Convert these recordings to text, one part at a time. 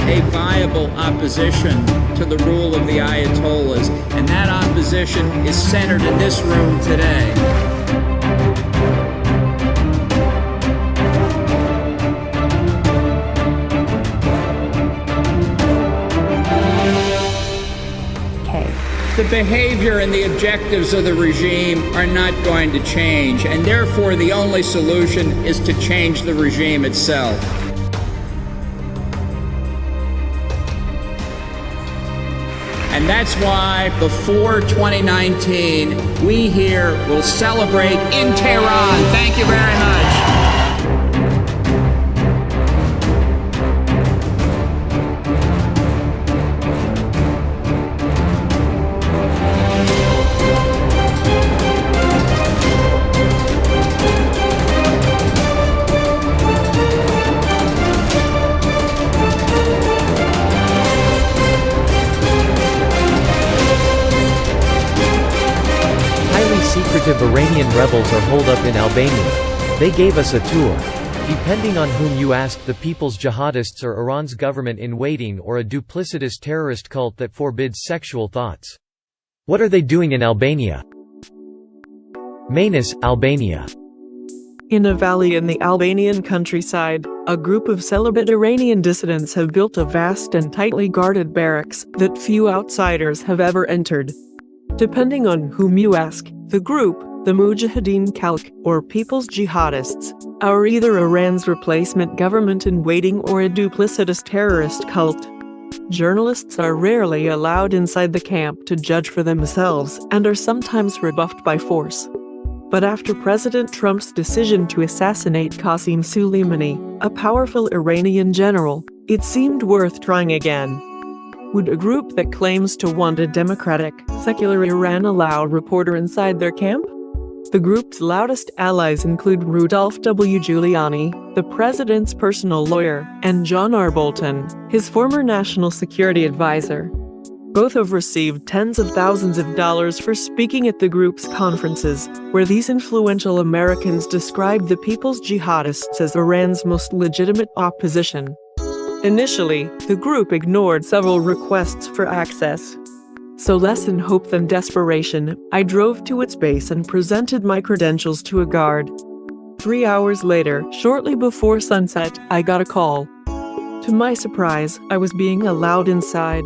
a viable opposition to the rule of the Ayatollahs, and that opposition is centered in this room today. The behavior and the objectives of the regime are not going to change, and therefore the only solution is to change the regime itself. And that's why before 2019, we here will celebrate in Tehran. Thank you very much. Secretive Iranian rebels are holed up in Albania. They gave us a tour. Depending on whom you ask, the People's Jihadists are Iran's government-in-waiting or a duplicitous terrorist cult that forbids sexual thoughts. What are they doing in Albania? MANEZ, Albania. In a valley in the Albanian countryside, a group of celibate Iranian dissidents have built a vast and tightly guarded barracks that few outsiders have ever entered. Depending on whom you ask, the group, the Mujahedeen Khalq, or People's Jihadists, are either Iran's replacement government-in-waiting or a duplicitous terrorist cult. Journalists are rarely allowed inside the camp to judge for themselves and are sometimes rebuffed by force. But after President Trump's decision to assassinate Qassim Suleimani, a powerful Iranian general, it seemed worth trying again. Would a group that claims to want a democratic, secular Iran allow a reporter inside their camp? The group's loudest allies include Rudolph W. Giuliani, the president's personal lawyer, and John R. Bolton, his former national security advisor. Both have received tens of thousands of dollars for speaking at the group's conferences, where these influential Americans describe the People's Jihadists as Iran's most legitimate opposition. Initially, the group ignored several requests for access. So less in hope than desperation, I drove to its base and presented my credentials to a guard. 3 hours later, shortly before sunset, I got a call. To my surprise, I was being allowed inside.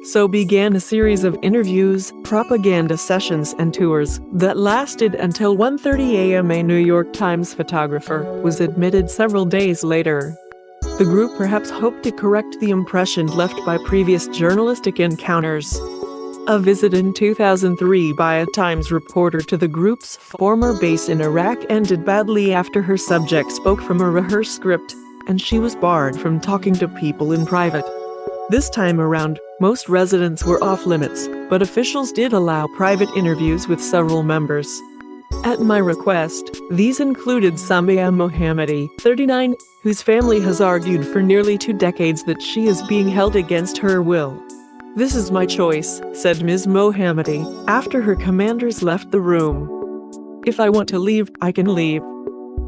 So began a series of interviews, propaganda sessions, and tours that lasted until 1:30 a.m. A New York Times photographer was admitted several days later. The group perhaps hoped to correct the impression left by previous journalistic encounters. A visit in 2003 by a Times reporter to the group's former base in Iraq ended badly after her subject spoke from a rehearsed script, and she was barred from talking to people in private. This time around, most residents were off limits, but officials did allow private interviews with several members. At my request, these included Samia Mohammadi, 39, whose family has argued for nearly 2 decades that she is being held against her will. "This is my choice," said Ms. Mohammadi, after her commanders left the room. "If I want to leave, I can leave."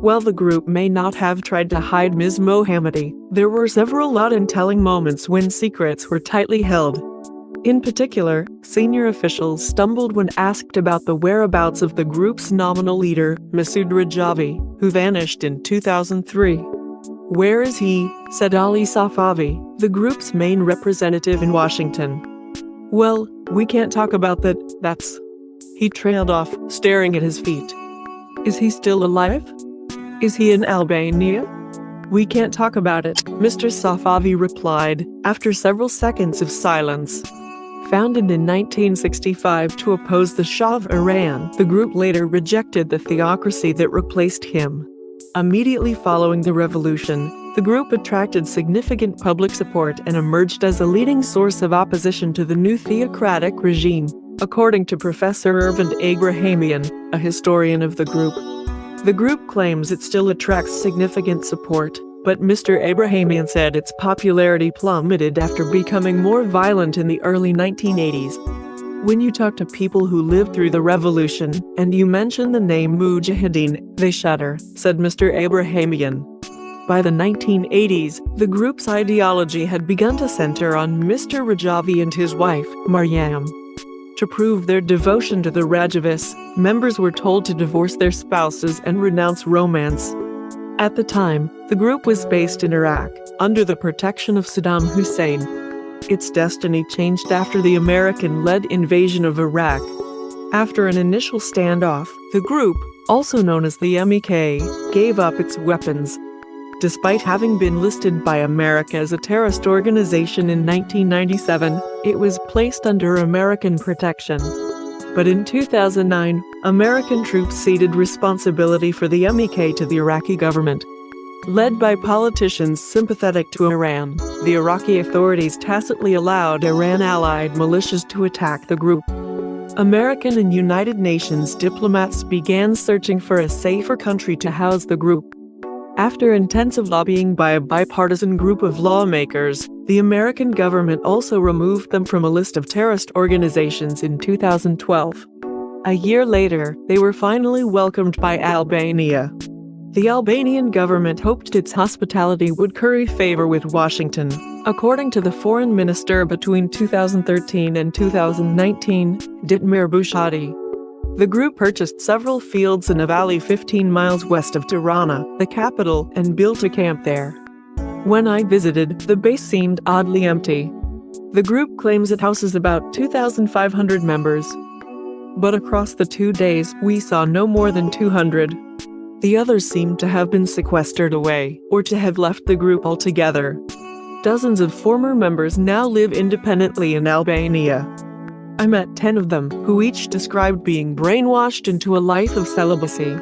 While the group may not have tried to hide Ms. Mohammadi, there were several loud and telling moments when secrets were tightly held. In particular, senior officials stumbled when asked about the whereabouts of the group's nominal leader, Masoud Rajavi, who vanished in 2003. "Where is he?" said Ali Safavi, the group's main representative in Washington. "Well, we can't talk about that, that's..." He trailed off, staring at his feet. "Is he still alive? Is he in Albania?" "We can't talk about it," Mr. Safavi replied, after several seconds of silence. Founded in 1965 to oppose the Shah of Iran, the group later rejected the theocracy that replaced him. Immediately following the revolution, the group attracted significant public support and emerged as a leading source of opposition to the new theocratic regime, according to Professor Ervin Abrahamian, a historian of the group. The group claims it still attracts significant support, but Mr. Abrahamian said its popularity plummeted after becoming more violent in the early 1980s. When you talk to people who lived through the revolution, and you mention the name Mujahedeen, they shudder, said Mr. Abrahamian. By the 1980s, the group's ideology had begun to center on Mr. Rajavi and his wife, Maryam. To prove their devotion to the Rajavis, members were told to divorce their spouses and renounce romance. At the time, the group was based in Iraq, under the protection of Saddam Hussein. Its destiny changed after the American-led invasion of Iraq. After an initial standoff, the group, also known as the MEK, gave up its weapons. Despite having been listed by America as a terrorist organization in 1997, it was placed under American protection. But in 2009, American troops ceded responsibility for the MEK to the Iraqi government. Led by politicians sympathetic to Iran, the Iraqi authorities tacitly allowed Iran-allied militias to attack the group. American and United Nations diplomats began searching for a safer country to house the group. After intensive lobbying by a bipartisan group of lawmakers, the American government also removed them from a list of terrorist organizations in 2012. A year later, they were finally welcomed by Albania. The Albanian government hoped its hospitality would curry favor with Washington. According to the foreign minister between 2013 and 2019, Ditmir Bushati, the group purchased several fields in a valley 15 miles west of Tirana, the capital, and built a camp there. When I visited, the base seemed oddly empty. The group claims it houses about 2,500 members. But across the 2 days, we saw no more than 200. The others seemed to have been sequestered away, or to have left the group altogether. Dozens of former members now live independently in Albania. I met 10 of them, who each described being brainwashed into a life of celibacy.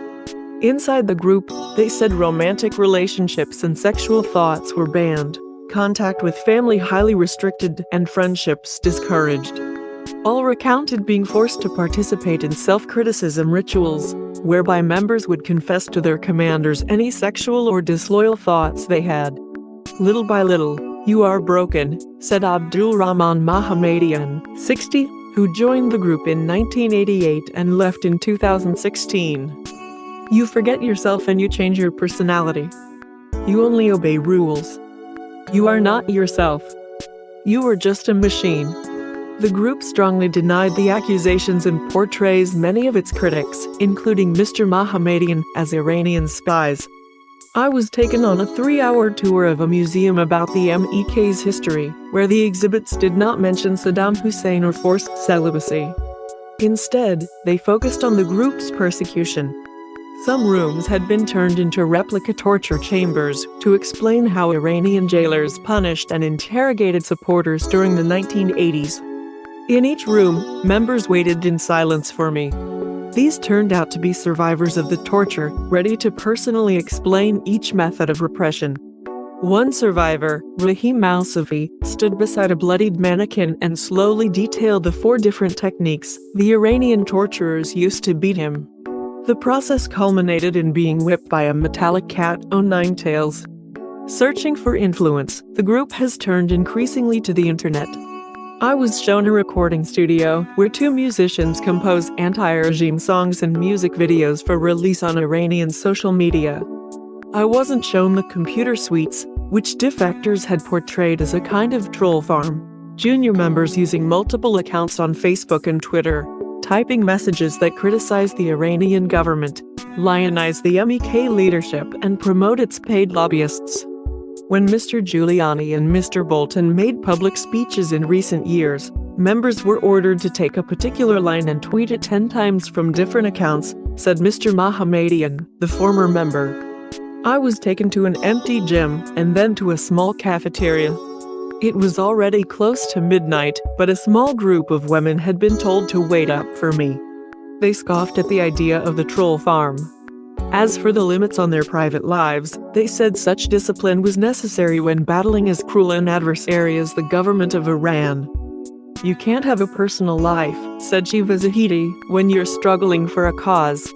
Inside the group, they said romantic relationships and sexual thoughts were banned, contact with family highly restricted, and friendships discouraged. All recounted being forced to participate in self-criticism rituals, whereby members would confess to their commanders any sexual or disloyal thoughts they had. Little by little, "You are broken," said Abdul Rahman Mohammedian, 60, who joined the group in 1988 and left in 2016. "You forget yourself and you change your personality. You only obey rules. You are not yourself. You are just a machine." The group strongly denied the accusations and portrays many of its critics, including Mr. Mohammedian, as Iranian spies. I was taken on a 3-hour tour of a museum about the MEK's history, where the exhibits did not mention Saddam Hussein or forced celibacy. Instead, they focused on the group's persecution. Some rooms had been turned into replica torture chambers to explain how Iranian jailers punished and interrogated supporters during the 1980s. In each room, members waited in silence for me. These turned out to be survivors of the torture, ready to personally explain each method of repression. One survivor, Rahim Mousavi, stood beside a bloodied mannequin and slowly detailed the 4 different techniques the Iranian torturers used to beat him. The process culminated in being whipped by a metallic cat on 9 tails. Searching for influence, the group has turned increasingly to the internet. I was shown a recording studio where 2 musicians compose anti-regime songs and music videos for release on Iranian social media. I wasn't shown the computer suites, which defectors had portrayed as a kind of troll farm. Junior members using multiple accounts on Facebook and Twitter, typing messages that criticize the Iranian government, lionize the MEK leadership, and promote its paid lobbyists. When Mr. Giuliani and Mr. Bolton made public speeches in recent years, members were ordered to take a particular line and tweet it 10 times from different accounts, said Mr. Mohammedian, the former member. I was taken to an empty gym and then to a small cafeteria. It was already close to midnight, but a small group of women had been told to wait up for me. They scoffed at the idea of the troll farm. As for the limits on their private lives, they said such discipline was necessary when battling as cruel an adversary as the government of Iran. "You can't have a personal life," said Shiva Zahidi, "when you're struggling for a cause."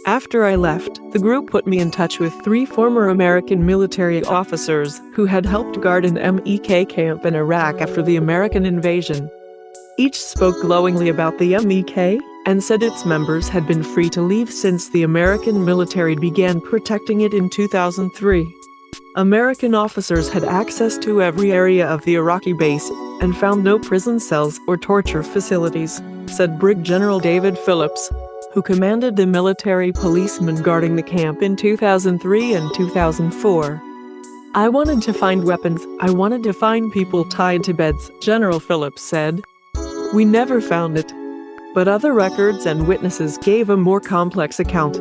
After I left, the group put me in touch with 3 former American military officers who had helped guard an MEK camp in Iraq after the American invasion. Each spoke glowingly about the MEK and said its members had been free to leave since the American military began protecting it in 2003. American officers had access to every area of the Iraqi base and found no prison cells or torture facilities, said Brig General David Phillips, who commanded the military policemen guarding the camp in 2003 and 2004. I wanted to find weapons, I wanted to find people tied to beds, General Phillips said. We never found it. But other records and witnesses gave a more complex account.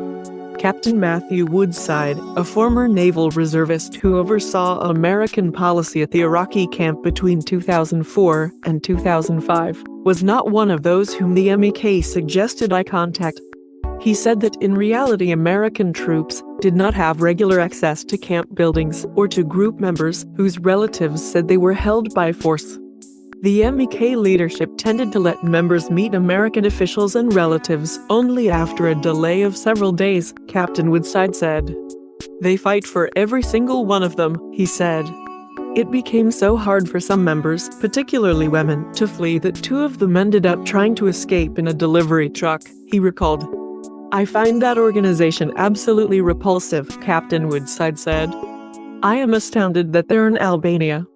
Captain Matthew Woodside, a former naval reservist who oversaw American policy at the Iraqi camp between 2004 and 2005, was not one of those whom the MEK suggested eye contact. He said that in reality American troops did not have regular access to camp buildings or to group members whose relatives said they were held by force. The MEK leadership tended to let members meet American officials and relatives only after a delay of several days, Captain Woodside said. They fight for every single one of them, he said. It became so hard for some members, particularly women, to flee that 2 of them ended up trying to escape in a delivery truck, he recalled. I find that organization absolutely repulsive, Captain Woodside said. I am astounded that they're in Albania.